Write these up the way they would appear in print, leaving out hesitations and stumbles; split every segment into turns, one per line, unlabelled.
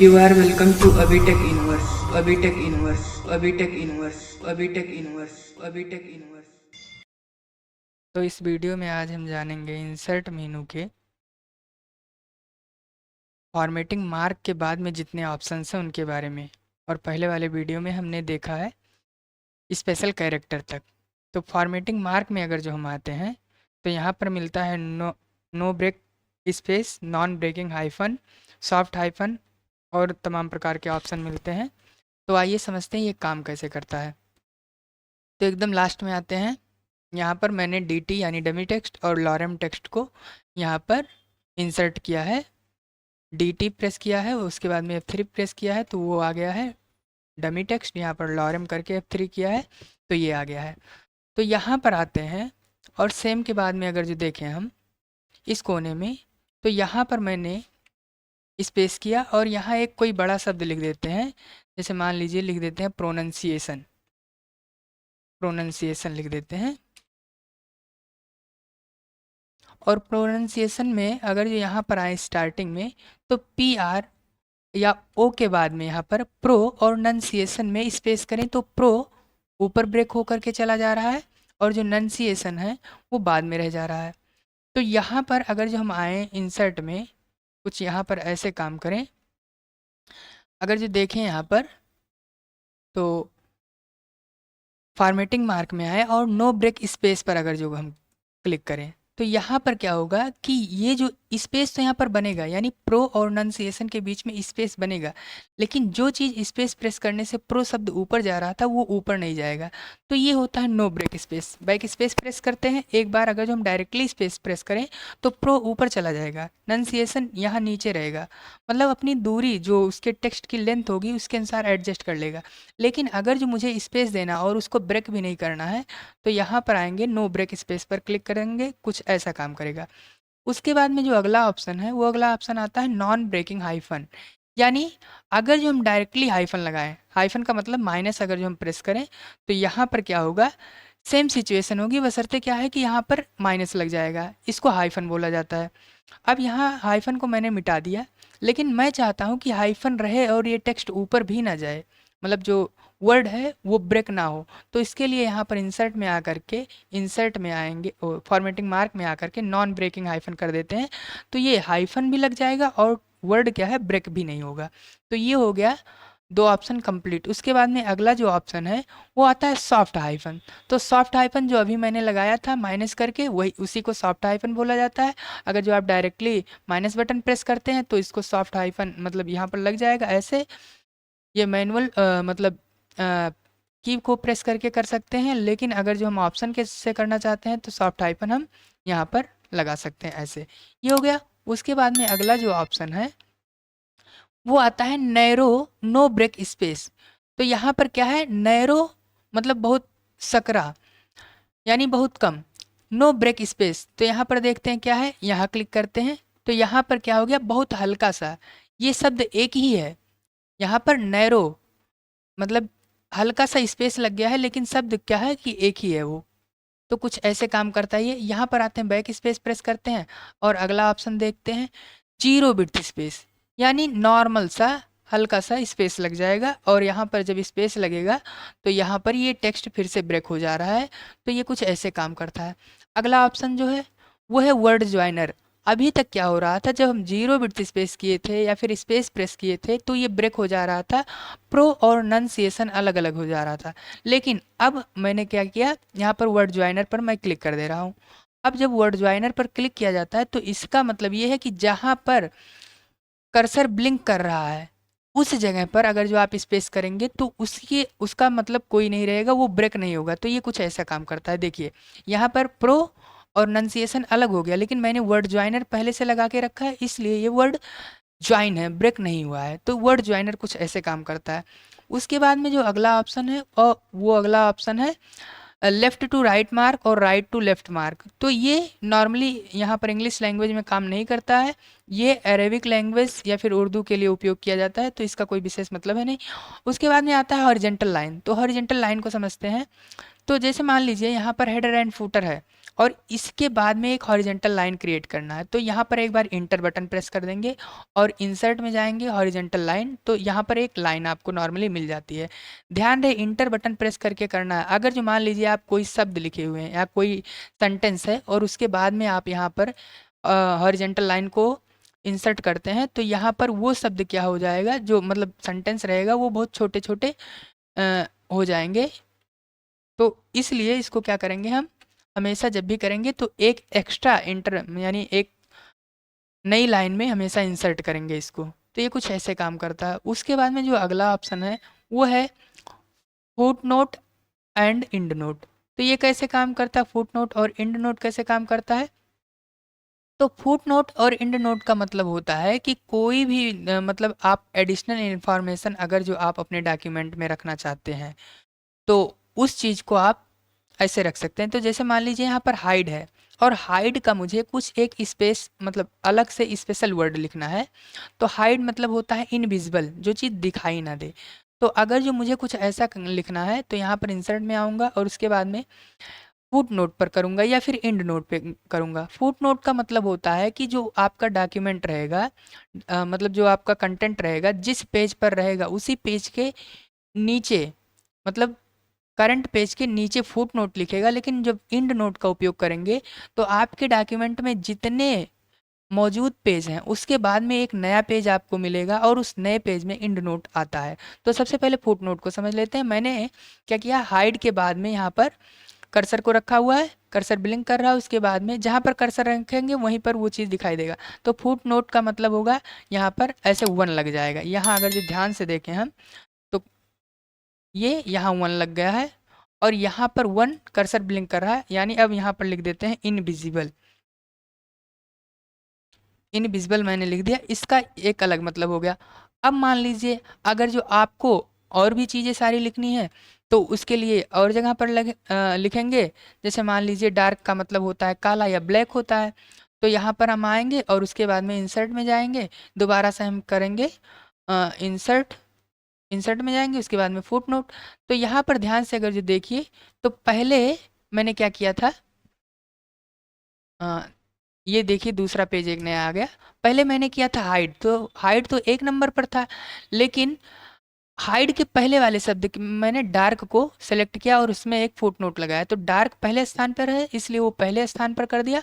You are welcome to Abhitech Universe, Abhitech Universe, Abhitech Universe, Abhitech Universe, Abhitech Universe।
तो इस video में आज हम जानेंगे इंसर्ट मेनू के फॉर्मेटिंग मार्क के बाद में जितने ऑप्शंस हैं उनके बारे में। और पहले वाले वीडियो में हमने देखा है स्पेशल कैरेक्टर तक। तो फॉर्मेटिंग मार्क में अगर जो हम आते हैं तो यहाँ पर मिलता है no break space, non breaking hyphen, soft hyphen और तमाम प्रकार के ऑप्शन मिलते हैं। तो आइए समझते हैं ये काम कैसे करता है। तो एकदम लास्ट में आते हैं। यहाँ पर मैंने डी टी यानी डमी टेक्स्ट और लॉरम टेक्स्ट को यहाँ पर इंसर्ट किया है। डी टी प्रेस किया है, उसके बाद में F3 प्रेस किया है तो वो आ गया है डमी टेक्स्ट। यहाँ पर लॉरम करके F3 किया है तो ये आ गया है। तो यहाँ पर आते हैं और सेम के बाद में अगर जो देखें हम इस कोने में, तो यहाँ पर मैंने स्पेस किया और यहाँ एक कोई बड़ा शब्द लिख देते हैं। जैसे मान लीजिए लिख देते हैं प्रोनंसिएशन, प्रोनंसिएशन लिख देते हैं। और प्रोनंसिएशन में अगर जो यहाँ पर आए स्टार्टिंग में तो पी आर या ओ के बाद में यहाँ पर प्रो और नंसिएशन में स्पेस करें तो प्रो ऊपर ब्रेक होकर के चला जा रहा है और जो नंसिएशन है वो बाद में रह जा रहा है। तो यहाँ पर अगर जो हम आए इंसर्ट में कुछ यहाँ पर ऐसे काम करें, अगर जो देखें यहाँ पर तो फॉर्मेटिंग मार्क में आए और नो ब्रेक स्पेस पर अगर जो हम क्लिक करें तो यहाँ पर क्या होगा कि ये जो स्पेस तो यहाँ पर बनेगा, यानी प्रो और नंसिएशन के बीच में स्पेस बनेगा, लेकिन जो चीज़ स्पेस प्रेस करने से प्रो शब्द ऊपर जा रहा था वो ऊपर नहीं जाएगा। तो ये होता है no break space. Back space press करते हैं एक बार, अगर जो हम डायरेक्टली स्पेस प्रेस करें तो प्रो ऊपर चला जाएगा, नंसिएशन यहाँ नीचे रहेगा। मतलब अपनी दूरी जो उसके टेक्स्ट की लेंथ होगी उसके अनुसार एडजस्ट कर लेगा। लेकिन अगर जो मुझे स्पेस देना और उसको ब्रेक भी नहीं करना है तो यहाँ पर आएंगे नो ब्रेक स्पेस पर क्लिक करेंगे, कुछ ऐसा काम करेगा। उसके बाद में जो अगला ऑप्शन है वो अगला ऑप्शन आता है नॉन ब्रेकिंग हाइफन। यानी अगर जो हम डायरेक्टली हाइफन लगाएं, हाइफन का मतलब माइनस, अगर जो हम प्रेस करें तो यहाँ पर क्या होगा, सेम सिचुएशन होगी, बशर्ते क्या है कि यहाँ पर माइनस लग जाएगा, इसको हाइफन बोला जाता है। अब यहाँ हाइफन को मैंने मिटा दिया, लेकिन मैं चाहता हूँ कि हाइफन रहे और ये टेक्स्ट ऊपर भी ना जाए, मतलब जो वर्ड है वो ब्रेक ना हो। तो इसके लिए यहाँ पर इंसर्ट में आकर के, इंसर्ट में आएंगे फॉर्मेटिंग मार्क में आकर के नॉन ब्रेकिंग हाइफन कर देते हैं, तो ये हाइफन भी लग जाएगा और वर्ड क्या है ब्रेक भी नहीं होगा। तो ये हो गया दो ऑप्शन कंप्लीट। उसके बाद में अगला जो ऑप्शन है वो आता है सॉफ्ट हाइफन। तो सॉफ्ट हाइफन जो अभी मैंने लगाया था माइनस करके, वही उसी को सॉफ्ट हाइफन बोला जाता है। अगर जो आप डायरेक्टली माइनस बटन प्रेस करते हैं तो इसको सॉफ्ट हाइफन मतलब यहाँ पर लग जाएगा ऐसे। ये मैनुअल मतलब की को प्रेस करके कर सकते हैं, लेकिन अगर जो हम ऑप्शन के से करना चाहते हैं तो सॉफ्ट हाइफन हम यहाँ पर लगा सकते हैं ऐसे। ये हो गया। उसके बाद में अगला जो ऑप्शन है वो आता है नैरो नो ब्रेक स्पेस। तो यहाँ पर क्या है, नैरो मतलब बहुत सकरा, यानी बहुत कम, नो ब्रेक स्पेस। तो यहाँ पर देखते हैं क्या है, यहाँ क्लिक करते हैं तो यहाँ पर क्या हो गया, बहुत हल्का सा, ये शब्द एक ही है। यहाँ पर नैरो मतलब हल्का सा स्पेस लग गया है, लेकिन शब्द क्या है कि एक ही है वो। तो कुछ ऐसे काम करता है ये। यहाँ पर आते हैं बैक स्पेस प्रेस करते हैं और अगला ऑप्शन देखते हैं जीरो बिट्स स्पेस, यानी नॉर्मल सा हल्का सा स्पेस लग जाएगा और यहाँ पर जब स्पेस लगेगा तो यहाँ पर ये टेक्स्ट फिर से ब्रेक हो जा रहा है। तो ये कुछ ऐसे काम करता है। अगला ऑप्शन जो है वो है वर्ड ज्वाइनर। अभी तक क्या हो रहा था, जब हम जीरो बिट्स स्पेस किए थे या फिर स्पेस प्रेस किए थे तो ये ब्रेक हो जा रहा था, प्रो और नंसिएशन अलग अलग हो जा रहा था। लेकिन अब मैंने क्या किया, यहाँ पर वर्ड ज्वाइनर पर मैं क्लिक कर दे रहा हूँ। अब जब वर्ड ज्वाइनर पर क्लिक किया जाता है तो इसका मतलब ये है कि जहाँ पर कर्सर ब्लिंक कर रहा है उस जगह पर अगर जो आप स्पेस करेंगे तो उसकी उसका मतलब कोई नहीं रहेगा, वो ब्रेक नहीं होगा। तो ये कुछ ऐसा काम करता है। देखिए यहाँ पर प्रो और नंसिएशन अलग हो गया, लेकिन मैंने वर्ड ज्वाइनर पहले से लगा के रखा है इसलिए ये वर्ड ज्वाइन है, ब्रेक नहीं हुआ है। तो वर्ड ज्वाइनर कुछ ऐसे काम करता है। उसके बाद में जो अगला ऑप्शन है और वो अगला ऑप्शन है लेफ़्ट टू राइट मार्क और राइट टू लेफ़्ट मार्क। तो ये नॉर्मली यहाँ पर इंग्लिश लैंग्वेज में काम नहीं करता है, ये अरेबिक लैंग्वेज या फिर उर्दू के लिए उपयोग किया जाता है, तो इसका कोई विशेष मतलब है नहीं। उसके बाद में आता है हॉरिजेंटल लाइन। तो हॉरिजेंटल लाइन को समझते हैं। तो जैसे मान लीजिए यहाँ पर हेडर एंड फूटर है और इसके बाद में एक हॉरिजेंटल लाइन क्रिएट करना है। तो यहाँ पर एक बार इंटर बटन प्रेस कर देंगे और इंसर्ट में जाएंगे, हॉरिजेंटल लाइन, तो यहाँ पर एक लाइन आपको नॉर्मली मिल जाती है। ध्यान रहे इंटर बटन प्रेस करके करना है। अगर जो मान लीजिए आप कोई शब्द लिखे हुए हैं या कोई सेंटेंस है और उसके बाद में आप यहाँ पर हॉरिजेंटल लाइन को इंसर्ट करते हैं, तो यहाँ पर वो शब्द क्या हो जाएगा, जो मतलब सेंटेंस रहेगा वो बहुत छोटे छोटे हो जाएंगे। तो इसलिए इसको क्या करेंगे, हम हमेशा जब भी करेंगे तो एक एक्स्ट्रा इंटर यानी एक नई लाइन में हमेशा इंसर्ट करेंगे इसको। तो ये कुछ ऐसे काम करता है। उसके बाद में जो अगला ऑप्शन है वो है foot note and end note. तो ये कैसे काम करता है, फुट नोट और इंड नोट कैसे काम करता है? तो फुट नोट और इंड नोट का मतलब होता है कि कोई भी मतलब आप एडिशनल इंफॉर्मेशन अगर जो आप अपने डॉक्यूमेंट में रखना चाहते हैं तो उस चीज़ को आप ऐसे रख सकते हैं। तो जैसे मान लीजिए यहाँ पर हाइड है और हाइड का मुझे कुछ एक स्पेस मतलब अलग से स्पेशल वर्ड लिखना है। तो हाइड मतलब होता है इनविजिबल, जो चीज़ दिखाई ना दे। तो अगर जो मुझे कुछ ऐसा लिखना है तो यहाँ पर इंसर्ट में आऊँगा और उसके बाद में फुट नोट पर करूँगा या फिर इंड नोट पे करूँगा। फुट नोट का मतलब होता है कि जो आपका डॉक्यूमेंट रहेगा मतलब जो आपका कंटेंट रहेगा जिस पेज पर रहेगा उसी पेज के नीचे मतलब करंट पेज के नीचे फुट नोट लिखेगा। लेकिन जब इंड नोट का उपयोग करेंगे तो आपके डॉक्यूमेंट में जितने मौजूद पेज हैं उसके बाद में एक नया पेज आपको मिलेगा और उस नए पेज में इंड नोट आता है। तो सबसे पहले फुट नोट को समझ लेते हैं। मैंने क्या किया, हाइड के बाद में यहाँ पर कर्सर को रखा हुआ है, कर्सर ब्लिंक कर रहा है, उसके बाद में जहाँ पर कर्सर रखेंगे वहीं पर वो चीज़ दिखाई देगा। तो फुट नोट का मतलब होगा यहाँ पर ऐसे 1 लग जाएगा। यहाँ अगर जो ध्यान से देखें हम तो ये यहाँ 1 लग गया है और यहाँ पर 1 कर्सर ब्लिंक कर रहा है, यानी अब यहाँ पर लिख देते हैं इनविजिबल। इनविजिबल मैंने लिख दिया, इसका एक अलग मतलब हो गया। अब मान लीजिए अगर जो आपको और भी चीज़ें सारी लिखनी है तो उसके लिए और जगह पर लिखेंगे। जैसे मान लीजिए डार्क का मतलब होता है काला या ब्लैक होता है। तो यहाँ पर हम आएंगे और उसके बाद में इंसर्ट में जाएंगे, दोबारा से हम करेंगे इंसर्ट, इंसर्ट में जाएंगे उसके बाद में फुट नोट। तो यहाँ पर ध्यान से अगर जो देखिए तो पहले मैंने क्या किया था, ये देखिए दूसरा पेज एक नया आ गया। पहले मैंने किया था हाइड, तो हाइड तो 1 नंबर पर था, लेकिन हाइड के पहले वाले शब्द मैंने डार्क को सेलेक्ट किया और उसमें एक फुट नोट लगाया। तो डार्क पहले स्थान पर है इसलिए वो पहले स्थान पर कर दिया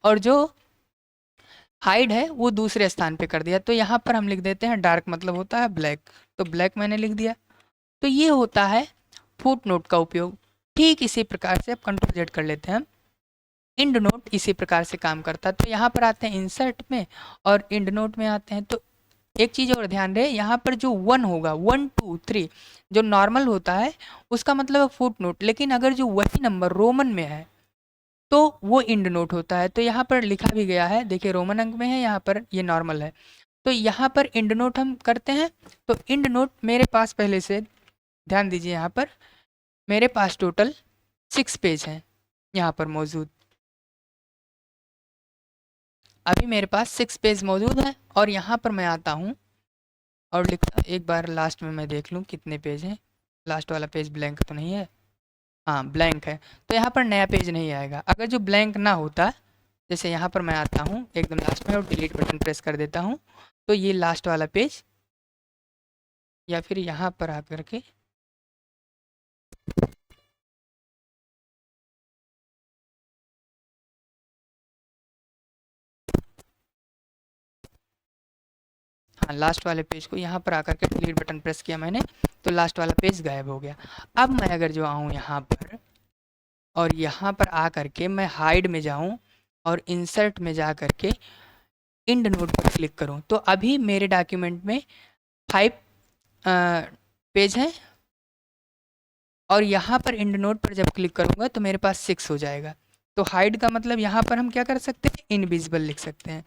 और जो हाइड है वो दूसरे स्थान पे कर दिया। तो यहाँ पर हम लिख देते हैं डार्क मतलब होता है ब्लैक, तो ब्लैक मैंने लिख दिया। तो ये होता है फुट नोट का उपयोग। ठीक इसी प्रकार से अब कंट्रोल जेड कर लेते हैं हम। इंड नोट इसी प्रकार से काम करता है। तो यहाँ पर आते हैं इंसर्ट में और इंड नोट में आते हैं। तो एक चीज़ और ध्यान रहे, यहाँ पर जो 1 होगा 1 2 3 जो नॉर्मल होता है उसका मतलब है फुट नोट, लेकिन अगर जो वही नंबर रोमन में है तो वो इंड नोट होता है। तो यहाँ पर लिखा भी गया है, देखिए रोमन अंक में है, यहाँ पर ये नॉर्मल है। तो यहाँ पर इंड नोट हम करते हैं। तो इंड नोट मेरे पास पहले से, ध्यान दीजिए यहाँ पर मेरे पास टोटल 6 पेज हैं यहाँ पर मौजूद। अभी मेरे पास 6 पेज मौजूद हैं और यहाँ पर मैं आता हूँ और लिखता, एक बार लास्ट में मैं देख लूँ कितने पेज हैं। लास्ट वाला पेज ब्लैंक तो नहीं है, हाँ ब्लैंक है। तो यहाँ पर नया पेज नहीं आएगा। अगर जो ब्लैंक ना होता, जैसे यहाँ पर मैं आता हूँ एकदम लास्ट में और डिलीट बटन प्रेस कर देता हूँ, तो ये लास्ट वाला पेज या फिर यहाँ पर आकर के हाँ लास्ट वाले पेज को यहाँ पर आकर के डिलीट बटन प्रेस किया मैंने, तो लास्ट वाला पेज गायब हो गया। अब मैं अगर जो आऊँ यहाँ पर और यहाँ पर आ करके मैं हाइड में जाऊँ और इंसर्ट में जा करके इंड नोट पर क्लिक करूँ, तो अभी मेरे डॉक्यूमेंट में 5 पेज हैं और यहाँ पर इंड नोट पर जब क्लिक करूँगा तो मेरे पास 6 हो जाएगा। तो हाइड का मतलब यहाँ पर हम क्या कर सकते हैं, इनविजिबल लिख सकते हैं।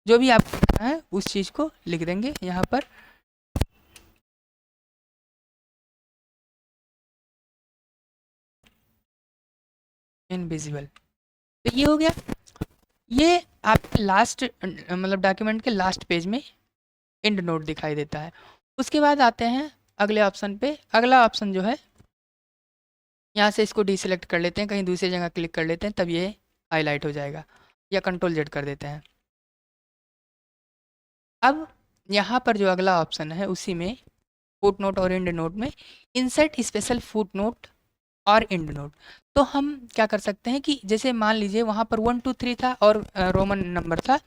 जो भी आपको लिखना है उस चीज़ को लिख देंगे यहाँ पर। इनविजिबल, तो ये हो गया। ये आपके लास्ट मतलब डॉक्यूमेंट के लास्ट पेज में इंड नोट दिखाई देता है। उसके बाद आते हैं अगले ऑप्शन पे। अगला ऑप्शन जो है, यहाँ से इसको डीसेलेक्ट कर लेते हैं, कहीं दूसरी जगह क्लिक कर लेते हैं, तब ये हाईलाइट हो जाएगा, या कंट्रोल जेड कर देते हैं। अब यहाँ पर जो अगला ऑप्शन है उसी में फुट नोट और एंड नोट में इंसर्ट स्पेशल फुट नोट और एंड नोट। तो हम क्या कर सकते हैं कि जैसे मान लीजिए वहाँ पर 1 2 3 था और रोमन नंबर था,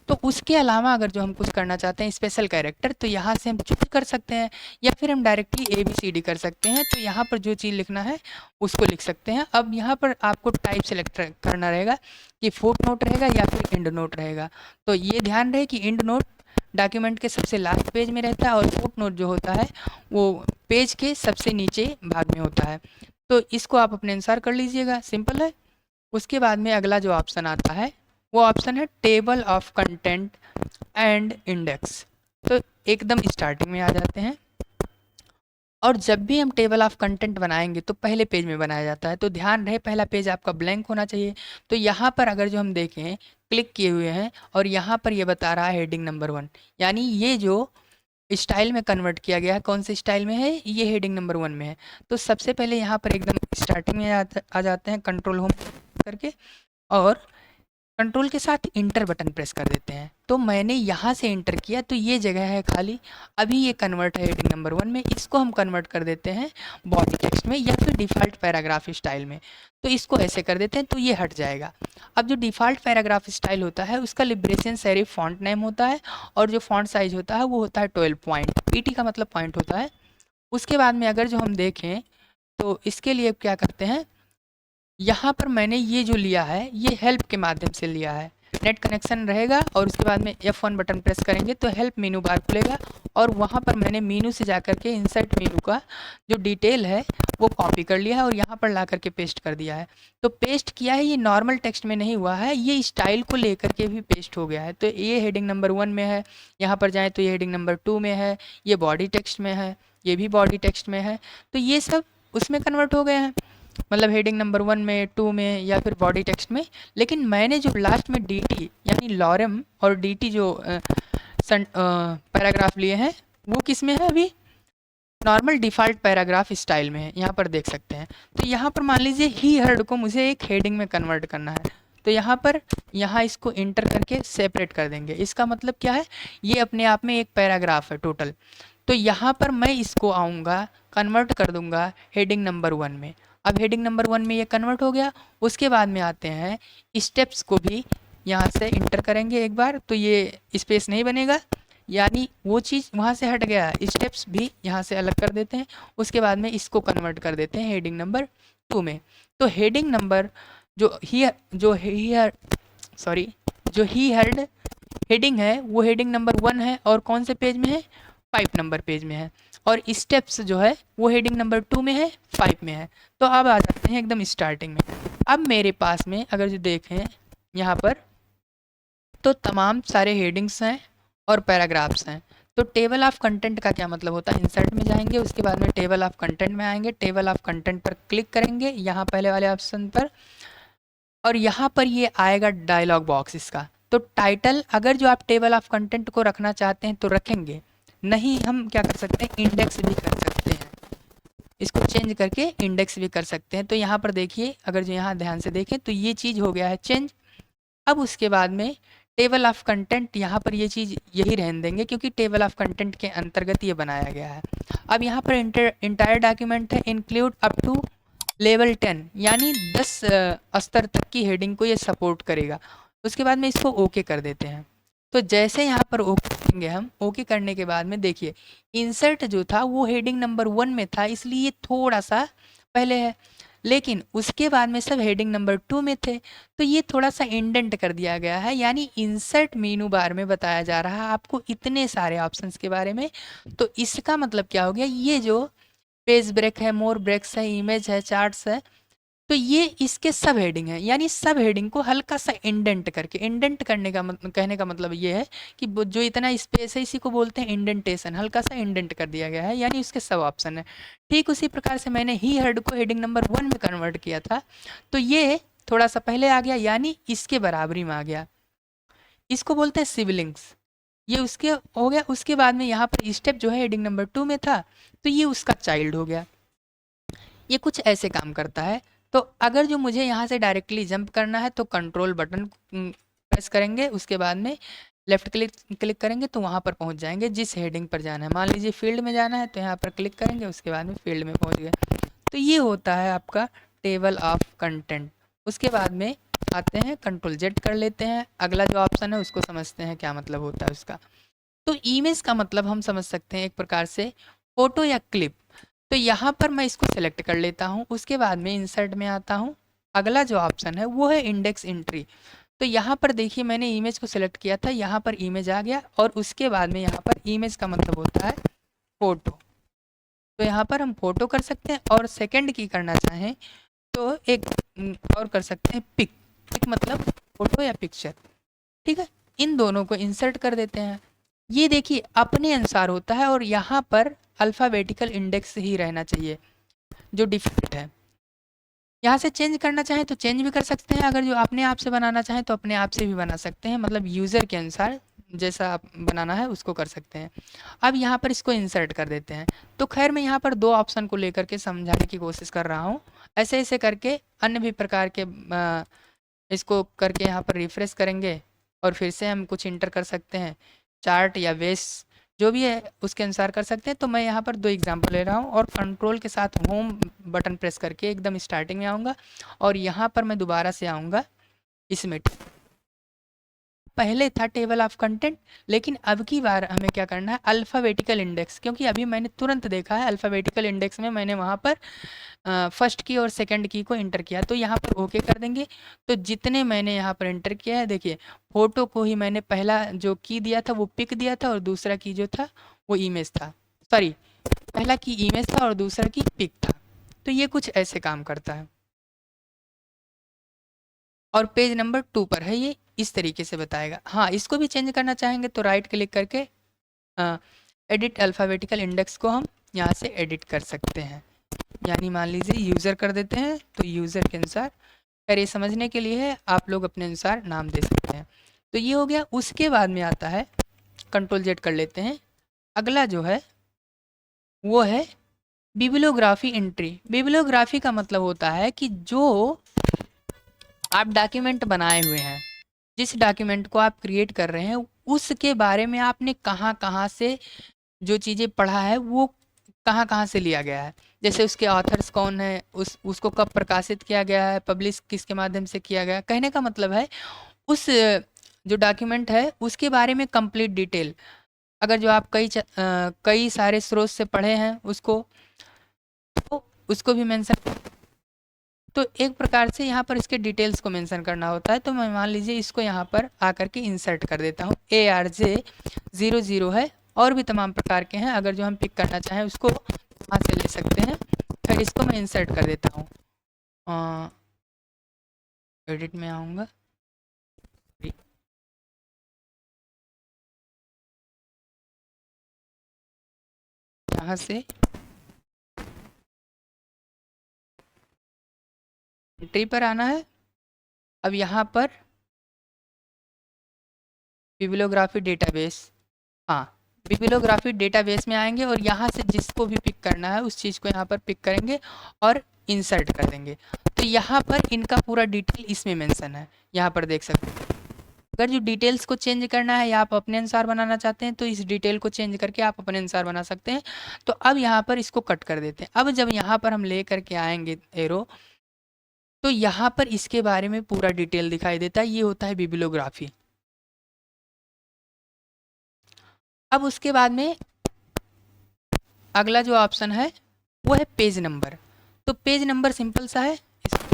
तो उसके अलावा अगर जो हम कुछ करना चाहते हैं स्पेशल कैरेक्टर, तो यहाँ से हम चूज कर सकते हैं, या फिर हम डायरेक्टली ABCD कर सकते हैं। तो यहाँ पर जो चीज़ लिखना है उसको लिख सकते हैं। अब यहाँ पर आपको टाइप सेलेक्ट करना रहेगा कि फुट नोट रहेगा या फिर एंड नोट रहेगा। तो ये ध्यान रहे कि एंड नोट डॉक्यूमेंट के सबसे लास्ट पेज में रहता है और फुट नोट जो होता है वो पेज के सबसे नीचे भाग में होता है। तो इसको आप अपने अनुसार कर लीजिएगा, सिंपल है। उसके बाद में अगला जो ऑप्शन आता है वो ऑप्शन है table of content and index. तो एकदम स्टार्टिंग में आ जाते हैं, और जब भी हम टेबल ऑफ कंटेंट बनाएंगे तो पहले पेज में बनाया जाता है। तो ध्यान रहे पहला पेज आपका ब्लैंक होना चाहिए। तो यहाँ पर अगर जो हम देखें क्लिक किए हुए हैं और यहाँ पर ये बता रहा है हेडिंग नंबर 1, यानी ये जो स्टाइल में कन्वर्ट किया गया है, कौन से स्टाइल में है, ये हेडिंग नंबर 1 में है। तो सबसे पहले यहाँ पर एकदम स्टार्टिंग में आ जाते हैं कंट्रोल होम करके, और कंट्रोल के साथ इंटर बटन प्रेस कर देते हैं। तो मैंने यहाँ से इंटर किया तो ये जगह है खाली, अभी ये कन्वर्ट है हेडिंग नंबर 1 में, इसको हम कन्वर्ट कर देते हैं बॉडी टेक्स्ट में या फिर डिफ़ॉल्ट पैराग्राफ स्टाइल में। तो इसको ऐसे कर देते हैं तो ये हट जाएगा। अब जो डिफ़ॉल्ट पैराग्राफ स्टाइल होता है उसका लिब्रेशन सेरिफ फॉन्ट नेम होता है, और जो फॉन्ट साइज होता है वो होता है 12 पॉइंट, PT का मतलब पॉइंट होता है। उसके बाद में अगर जो हम देखें तो इसके लिए क्या करते हैं, यहाँ पर मैंने ये जो लिया है ये हेल्प के माध्यम से लिया है। नेट कनेक्शन रहेगा और उसके बाद में F1 बटन प्रेस करेंगे तो हेल्प मेनू बार खुलेगा, और वहाँ पर मैंने मेनू से जा कर के इंसर्ट मेनू का जो डिटेल है वो कॉपी कर लिया है और यहाँ पर ला करके पेस्ट कर दिया है। तो पेस्ट किया है, ये नॉर्मल टेक्स्ट में नहीं हुआ है, ये स्टाइल को लेकर के भी पेस्ट हो गया है। तो ये हेडिंग नंबर 1 में है, यहाँ पर जाएँ तो ये हेडिंग नंबर 2 में है, ये बॉडी टेक्स्ट में है, ये भी बॉडी टेक्स्ट में है। तो ये सब उसमें कन्वर्ट हो गए हैं, मतलब हेडिंग नंबर 1 में, 2 में या फिर बॉडी टेक्स्ट में। लेकिन मैंने जो लास्ट में DT यानी लॉरम और DT जो पैराग्राफ लिए हैं वो किस में है, अभी नॉर्मल डिफ़ॉल्ट पैराग्राफ स्टाइल में है, यहाँ पर देख सकते हैं। तो यहाँ पर मान लीजिए ही हर्ड को मुझे एक हेडिंग में कन्वर्ट करना है, तो यहाँ पर इसको इंटर करके सेपरेट कर देंगे। इसका मतलब क्या है, ये अपने आप में एक पैराग्राफ है टोटल। तो यहाँ पर मैं इसको आऊँगा कन्वर्ट कर दूँगा हेडिंग नंबर 1 में। अब हेडिंग नंबर 1 में ये कन्वर्ट हो गया। उसके बाद में आते हैं स्टेप्स को भी यहाँ से इंटर करेंगे एक बार, तो ये स्पेस नहीं बनेगा, यानी वो चीज़ वहाँ से हट गया। स्टेप्स भी यहाँ से अलग कर देते हैं। उसके बाद में इसको कन्वर्ट कर देते हैं हेडिंग नंबर 2 में। तो हेडिंग नंबर जो ही हर्ड हेडिंग है वो हेडिंग नंबर 1 है, और कौन से पेज में है, 5 नंबर पेज में है। और स्टेप्स जो है वो हेडिंग नंबर 2 में है, 5 में है। तो अब आ जाते हैं एकदम स्टार्टिंग में। अब मेरे पास में अगर जो देखें यहाँ पर तो तमाम सारे हेडिंग्स हैं और पैराग्राफ्स हैं। तो टेबल ऑफ कंटेंट का क्या मतलब होता है, इंसर्ट में जाएंगे, उसके बाद में टेबल ऑफ कंटेंट में आएंगे, टेबल ऑफ कंटेंट पर क्लिक करेंगे यहाँ पहले वाले ऑप्शन पर, और यहाँ पर ये आएगा डायलॉग बॉक्स इसका। तो टाइटल अगर जो आप टेबल ऑफ कंटेंट को रखना चाहते हैं तो रखेंगे, नहीं हम क्या कर सकते हैं, इंडेक्स भी कर सकते हैं, इसको चेंज करके इंडेक्स भी कर सकते हैं। तो यहाँ पर देखिए, अगर जो यहाँ ध्यान से देखें तो ये चीज़ हो गया है चेंज। अब उसके बाद में टेबल ऑफ कंटेंट, यहाँ पर ये चीज़ यही रहने देंगे क्योंकि टेबल ऑफ कंटेंट के अंतर्गत ये बनाया गया है। अब यहाँ पर इंटायर डॉक्यूमेंट है इंक्लूड अप टू लेवल 10, यानी 10 स्तर तक की हेडिंग को ये सपोर्ट करेगा। उसके बाद में इसको ओके कर देते हैं। तो जैसे यहाँ पर ओके करेंगे हम, ओके करने के बाद में देखिए इंसर्ट जो था वो हेडिंग नंबर 1 में था, इसलिए थोड़ा सा पहले है, लेकिन उसके बाद में सब हेडिंग नंबर 2 में थे, तो ये थोड़ा सा इंडेंट कर दिया गया है। यानी इंसर्ट मेनू बार में बताया जा रहा है आपको इतने सारे ऑप्शंस के बारे में। तो इसका मतलब क्या हो गया, ये जो पेज ब्रेक है, मोर ब्रेक्स है, इमेज है, चार्ट्स है, तो ये इसके सब हेडिंग है। यानी सब हेडिंग को हल्का सा इंडेंट करके, इंडेंट करने का कहने का मतलब ये है कि जो इतना स्पेस है इसी को बोलते हैं इंडेंटेशन, हल्का सा इंडेंट कर दिया गया है, यानी उसके सब ऑप्शन है। ठीक उसी प्रकार से मैंने ही हर्ड को हेडिंग नंबर 1 में कन्वर्ट किया था, तो ये थोड़ा सा पहले आ गया, यानी इसके बराबरी में आ गया। इसको बोलते हैं सिबलिंग्स, ये उसके हो गया। उसके बाद में यहाँ पर स्टेप जो है हेडिंग नंबर 2 में था, तो ये उसका चाइल्ड हो गया। ये कुछ ऐसे काम करता है। तो अगर जो मुझे यहाँ से डायरेक्टली जंप करना है तो कंट्रोल बटन प्रेस करेंगे, उसके बाद में लेफ्ट क्लिक करेंगे तो वहाँ पर पहुँच जाएंगे जिस हेडिंग पर जाना है। मान लीजिए फील्ड में जाना है तो यहाँ पर क्लिक करेंगे, उसके बाद में फील्ड में पहुँच गए। तो ये होता है आपका टेबल ऑफ कंटेंट। उसके बाद में आते हैं कंट्रोल जेड कर लेते हैं, अगला जो ऑप्शन है उसको समझते हैं क्या मतलब होता है उसका। तो इमेज का मतलब हम समझ सकते हैं एक प्रकार से फोटो या क्लिप। तो यहाँ पर मैं इसको सेलेक्ट कर लेता हूँ, उसके बाद में इंसर्ट में आता हूँ। अगला जो ऑप्शन है वो है इंडेक्स एंट्री। तो यहाँ पर देखिए मैंने इमेज को सिलेक्ट किया था, यहाँ पर इमेज आ गया और उसके बाद में यहाँ पर इमेज का मतलब होता है फोटो। तो यहाँ पर हम फोटो कर सकते हैं और सेकंड की करना चाहें तो एक और कर सकते हैं पिक। पिक मतलब फोटो या पिक्चर, ठीक है। इन दोनों को इंसर्ट कर देते हैं। ये देखिए अपने अनुसार होता है और यहाँ पर अल्फ़ाबेटिकल इंडेक्स ही रहना चाहिए जो डिफ़ॉल्ट है। यहाँ से चेंज करना चाहें तो चेंज भी कर सकते हैं, अगर जो अपने आप से बनाना चाहें तो अपने आप से भी बना सकते हैं, मतलब यूज़र के अनुसार जैसा आप बनाना है उसको कर सकते हैं। अब यहाँ पर इसको इंसर्ट कर देते हैं। तो खैर मैं यहाँ पर दो ऑप्शन को लेकर के समझाने की कोशिश कर रहा हूँ। ऐसे ऐसे करके अन्य भी प्रकार के इसको करके यहाँ पर रिफ्रेश करेंगे और फिर से हम कुछ इंटर कर सकते हैं, चार्ट या बेस जो भी है उसके अनुसार कर सकते हैं। तो मैं यहाँ पर दो एग्जांपल ले रहा हूँ और कंट्रोल के साथ होम बटन प्रेस करके एकदम स्टार्टिंग में आऊँगा और यहाँ पर मैं दोबारा से आऊँगा इसमें। पहले था टेबल ऑफ कंटेंट, लेकिन अब की बार हमें क्या करना है अल्फ़ाबेटिकल इंडेक्स, क्योंकि अभी मैंने तुरंत देखा है अल्फ़ाबेटिकल इंडेक्स में मैंने वहाँ पर फर्स्ट की और सेकंड की को इंटर किया। तो यहाँ पर ओके कर देंगे। तो जितने मैंने यहाँ पर इंटर किया है देखिए, फ़ोटो को ही मैंने पहला जो की दिया था वो पिक दिया था और दूसरा की जो था वो इमेज था, सॉरी पहला की इमेज था और दूसरा की पिक था। तो ये कुछ ऐसे काम करता है और पेज नंबर 2 पर है ये, इस तरीके से बताएगा। हाँ, इसको भी चेंज करना चाहेंगे तो राइट क्लिक करके एडिट अल्फ़ाबेटिकल इंडेक्स को हम यहाँ से एडिट कर सकते हैं। यानी मान लीजिए यूज़र कर देते हैं तो यूज़र के अनुसार, अगर ये समझने के लिए है आप लोग अपने अनुसार नाम दे सकते हैं। तो ये हो गया। उसके बाद में आता है कंट्रोल जेड कर लेते हैं, अगला जो है वो है बिब्लियोग्राफी एंट्री। बिब्लियोग्राफी का मतलब होता है कि जो आप डॉक्यूमेंट बनाए हुए हैं, जिस डॉक्यूमेंट को आप क्रिएट कर रहे हैं उसके बारे में आपने कहाँ कहाँ से जो चीज़ें पढ़ा है वो कहाँ कहाँ से लिया गया है, जैसे उसके ऑथर्स कौन है, उसको कब प्रकाशित किया गया है, पब्लिश किसके माध्यम से किया गया। कहने का मतलब है उस जो डॉक्यूमेंट है उसके बारे में कंप्लीट डिटेल, अगर जो आप कई सारे स्रोत से पढ़े हैं उसको तो उसको भी मेंशन। तो एक प्रकार से यहाँ पर इसके डिटेल्स को मेंशन करना होता है। तो मैं मान लीजिए इसको यहाँ पर आकर के इंसर्ट कर देता हूँ। ARJ00 है और भी तमाम प्रकार के हैं, अगर जो हम पिक करना चाहें उसको वहाँ से ले सकते हैं। फिर इसको मैं इंसर्ट कर देता हूँ, एडिट में आऊँगा, यहाँ से एंट्री पर आना है। अब यहाँ पर बिब्लियोग्राफी डेटाबेस, हाँ बिब्लियोग्राफी डेटाबेस में आएंगे और यहाँ से जिसको भी पिक करना है उस चीज़ को यहाँ पर पिक करेंगे और इंसर्ट कर देंगे। तो यहाँ पर इनका पूरा डिटेल इसमें मेंशन है, यहाँ पर देख सकते हैं। अगर जो डिटेल्स को चेंज करना है या आप अपने अनुसार बनाना चाहते हैं तो इस डिटेल को चेंज करके आप अपने अनुसार बना सकते हैं। तो अब यहाँ पर इसको कट कर देते हैं। अब जब यहाँ पर हम ले करके आएंगे एरो, तो यहाँ पर इसके बारे में पूरा डिटेल दिखाई देता है। ये होता है बिब्लियोग्राफी। अब उसके बाद में अगला जो ऑप्शन है वो है पेज नंबर। तो पेज नंबर सिंपल सा है, इसका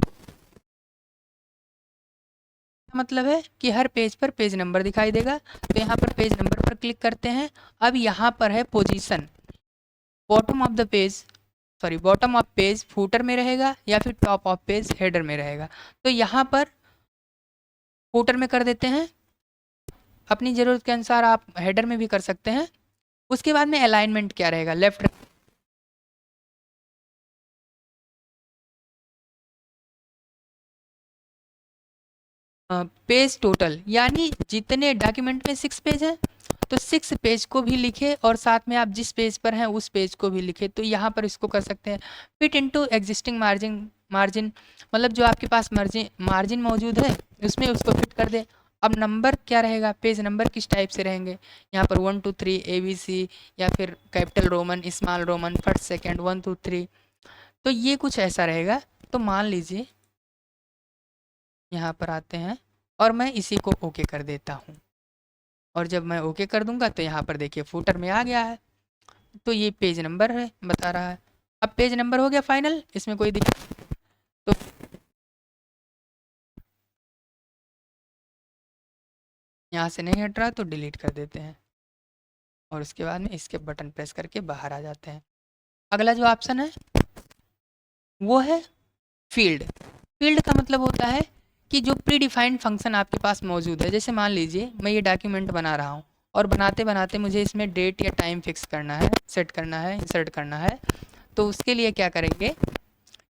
मतलब है कि हर पेज पर पेज नंबर दिखाई देगा। तो यहाँ पर पेज नंबर पर क्लिक करते हैं। अब यहाँ पर है position, bottom of the page, sorry bottom of page footer में रहेगा या फिर टॉप ऑफ पेज हेडर में रहेगा। तो यहाँ पर फूटर में कर देते हैं, अपनी ज़रूरत के अनुसार आप हेडर में भी कर सकते हैं। उसके बाद में अलाइनमेंट क्या रहेगा, लेफ्ट पेज टोटल, यानी जितने डॉक्यूमेंट में 6 पेज हैं तो 6 पेज को भी लिखे और साथ में आप जिस पेज पर हैं उस पेज को भी लिखे। तो यहाँ पर इसको कर सकते हैं fit into existing margin margin, मतलब जो आपके पास मार्जिन मार्जिन मौजूद है उसमें उसको फिट कर दे। अब नंबर क्या रहेगा, पेज नंबर किस टाइप से रहेंगे, यहाँ पर 1 2 3 ABC, या फिर capital Roman, small Roman, first second, 1 2 3, तो ये कुछ ऐसा रहेगा। तो मान लीजिए यहाँ पर आते हैं और मैं इसी को ओके कर देता हूँ, और जब मैं ओके कर दूंगा तो यहाँ पर देखिए फूटर में आ गया है, तो ये पेज नंबर है बता रहा है। अब पेज नंबर हो गया फाइनल, इसमें कोई दिक्कत, तो यहाँ से नहीं हट रहा तो डिलीट कर देते हैं, और उसके बाद में इसके बटन प्रेस करके बाहर आ जाते हैं। अगला जो ऑप्शन है वो है फील्ड। फील्ड का मतलब होता है कि जो प्री डिफाइंड फंक्शन आपके पास मौजूद है, जैसे मान लीजिए मैं ये डॉक्यूमेंट बना रहा हूँ और बनाते बनाते मुझे इसमें डेट या टाइम फिक्स करना है, सेट करना है, इंसर्ट करना है, तो उसके लिए क्या करेंगे,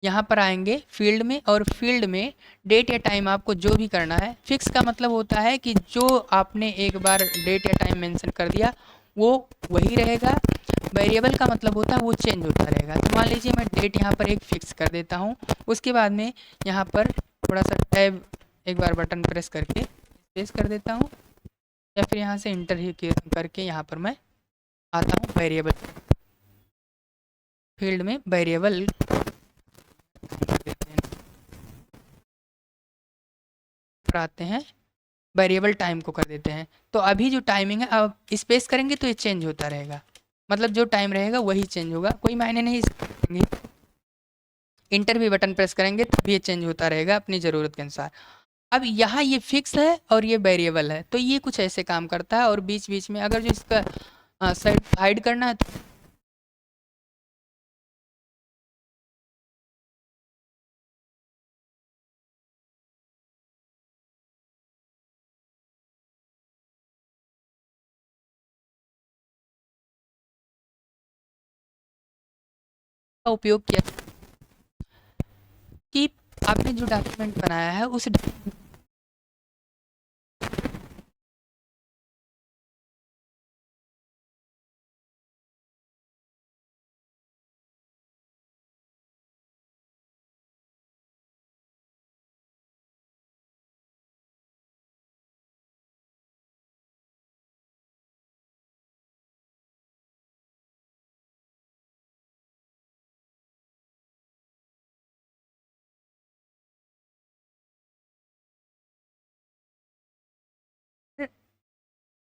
यहाँ पर आएंगे फील्ड में, और फील्ड में डेट या टाइम आपको जो भी करना है, फिक्स का मतलब होता है कि जो आपने एक बार डेट या टाइम मेंशन कर दिया वो वही रहेगा। वेरिएबल का मतलब होता है वो चेंज होता रहेगा। तो मान लीजिए मैं डेट यहाँ पर एक फिक्स कर देता हूँ, उसके बाद में यहाँ पर थोड़ा सा टैब एक बार बटन प्रेस करके स्पेस कर देता हूँ, या फिर यहाँ से इंटर ही करके यहाँ पर मैं आता हूँ वेरिएबल फील्ड में, वेरिएबल आते हैं, वेरिएबल टाइम को कर देते हैं। तो अभी जो टाइमिंग है, अब स्पेस करेंगे तो ये चेंज होता रहेगा, मतलब जो टाइम रहेगा वही चेंज होगा, कोई मायने नहीं करेंगे। इंटर भी बटन प्रेस करेंगे तभी ये चेंज होता रहेगा अपनी ज़रूरत के अनुसार। अब यहाँ ये फिक्स है और ये वेरिएबल है, तो ये कुछ ऐसे काम करता है, और बीच बीच में अगर जो इसका साइड हाइड करना है तो का उपयोग किया कि आपने जो डॉक्यूमेंट बनाया है उस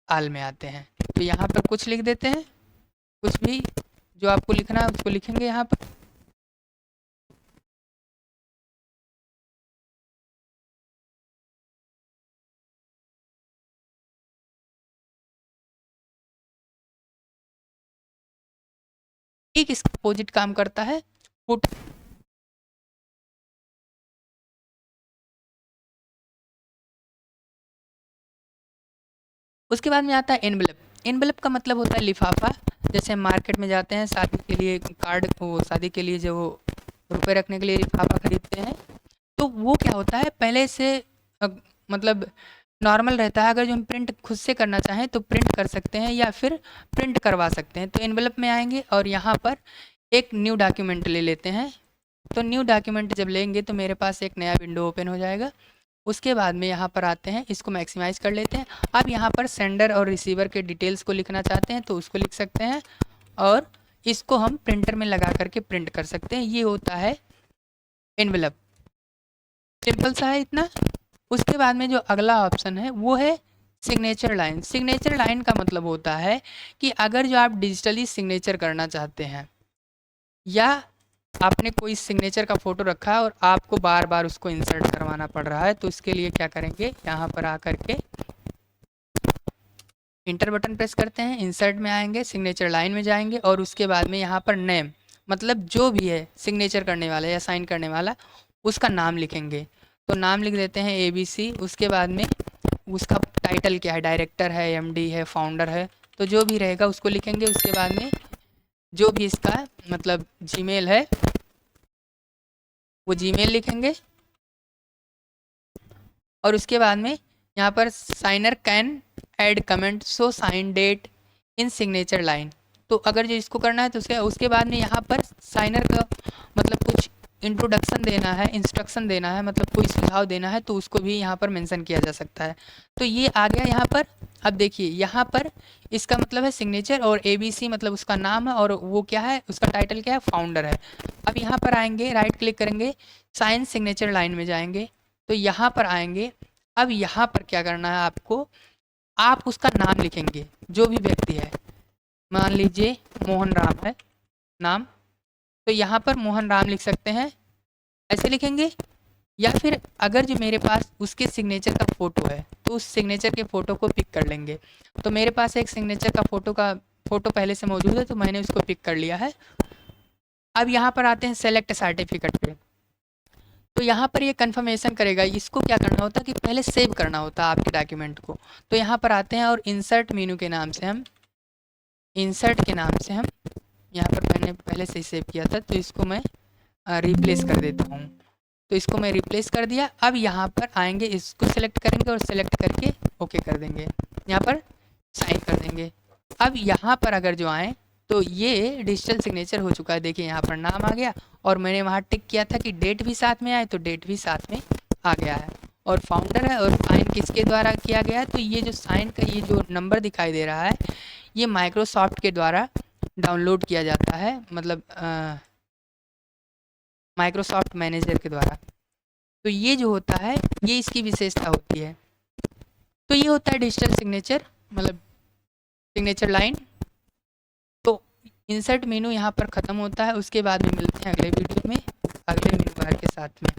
आल में आते हैं, तो यहाँ पर कुछ लिख देते हैं, कुछ भी जो आपको लिखना है उसको लिखेंगे यहाँ पर। ठीक इसका अपोजिट काम करता है फुट। उसके बाद में आता है एनवेलप। एनवेलप का मतलब होता है लिफाफा। जैसे हम मार्केट में जाते हैं शादी के लिए कार्ड, वो शादी के लिए जो रुपए रखने के लिए लिफाफा खरीदते हैं, तो वो क्या होता है पहले से मतलब नॉर्मल रहता है। अगर जो हम प्रिंट खुद से करना चाहें तो प्रिंट कर सकते हैं या फिर प्रिंट करवा सकते हैं। तो एनवेलप में आएंगे और यहाँ पर एक न्यू डॉक्यूमेंट ले लेते हैं। तो न्यू डॉक्यूमेंट जब लेंगे तो मेरे पास एक नया विंडो ओपन हो जाएगा। उसके बाद में यहाँ पर आते हैं, इसको मैक्सिमाइज़ कर लेते हैं। अब यहाँ पर सेंडर और रिसीवर के डिटेल्स को लिखना चाहते हैं तो उसको लिख सकते हैं, और इसको हम प्रिंटर में लगा करके प्रिंट कर सकते हैं। ये होता है एनवेलप, सिंपल सा है इतना। उसके बाद में जो अगला ऑप्शन है वो है सिग्नेचर लाइन। सिग्नेचर लाइन का मतलब होता है कि अगर जो आप डिजिटली सिग्नेचर करना चाहते हैं, या आपने कोई सिग्नेचर का फ़ोटो रखा है और आपको बार बार उसको इंसर्ट करवाना पड़ रहा है, तो उसके लिए क्या करेंगे, यहाँ पर आकर के इंटर बटन प्रेस करते हैं, इंसर्ट में आएंगे, सिग्नेचर लाइन में जाएंगे, और उसके बाद में यहाँ पर नेम, मतलब जो भी है सिग्नेचर करने वाला या साइन करने वाला उसका नाम लिखेंगे। तो नाम लिख देते हैं ABC। उसके बाद में उसका टाइटल क्या है, डायरेक्टर है, MD है, फाउंडर है, तो जो भी रहेगा उसको लिखेंगे। उसके बाद में जो भी इसका मतलब जीमेल है वो जीमेल लिखेंगे, और उसके बाद में यहाँ पर signer can add comment so sign date in signature line. तो अगर जो इसको करना है तो उसके बाद में यहाँ पर साइनर का मतलब कुछ इंट्रोडक्शन देना है, इंस्ट्रक्शन देना है, मतलब कोई सुझाव देना है, तो उसको भी यहाँ पर मेंशन किया जा सकता है। तो ये आ गया यहाँ पर। अब देखिए यहाँ पर इसका मतलब है सिग्नेचर, और ABC मतलब उसका नाम है, और वो क्या है, उसका टाइटल क्या है, फाउंडर है। अब यहाँ पर आएंगे, राइट क्लिक करेंगे, साइन सिग्नेचर लाइन में जाएंगे, तो यहाँ पर आएंगे। अब यहाँ पर क्या करना है आपको, आप उसका नाम लिखेंगे, जो भी व्यक्ति है, मान लीजिए मोहन राम है नाम, तो यहाँ पर मोहन राम लिख सकते हैं, ऐसे लिखेंगे। या फिर अगर जो मेरे पास उसके सिग्नेचर का फ़ोटो है, तो उस सिग्नेचर के फ़ोटो को पिक कर लेंगे। तो मेरे पास एक सिग्नेचर का फ़ोटो पहले से मौजूद है, तो मैंने उसको पिक कर लिया है। अब यहाँ पर आते हैं सेलेक्ट सर्टिफिकेट पे, तो यहाँ पर ये कन्फर्मेशन करेगा। इसको क्या करना होता है कि पहले सेव करना होता है आपके डॉक्यूमेंट को। तो यहाँ पर आते हैं और इंसर्ट मेनू के नाम से हम, यहाँ पर मैंने पहले से ही सेव किया था, तो इसको मैं रिप्लेस कर देता हूँ। तो इसको मैं रिप्लेस कर दिया। अब यहाँ पर आएंगे, इसको सेलेक्ट करेंगे और सेलेक्ट करके ओके कर देंगे, यहाँ पर साइन कर देंगे। अब यहाँ पर अगर जो आएँ, तो ये डिजिटल सिग्नेचर हो चुका है। देखिए यहाँ पर नाम आ गया, और मैंने वहाँ टिक किया था कि डेट भी साथ में आए, तो डेट भी साथ में आ गया है, और फाउंडर है, और साइन किसके द्वारा किया गया है, तो ये जो साइन का ये जो नंबर दिखाई दे रहा है, ये माइक्रोसॉफ्ट के द्वारा डाउनलोड किया जाता है, मतलब माइक्रोसॉफ्ट मैनेजर के द्वारा। तो ये जो होता है, ये इसकी विशेषता होती है। तो ये होता है डिजिटल सिग्नेचर, मतलब सिग्नेचर लाइन। तो इंसर्ट मेनू यहाँ पर ख़त्म होता है। उसके बाद में मिलते हैं अगले वीडियो में, अगले मेनू बार के साथ में।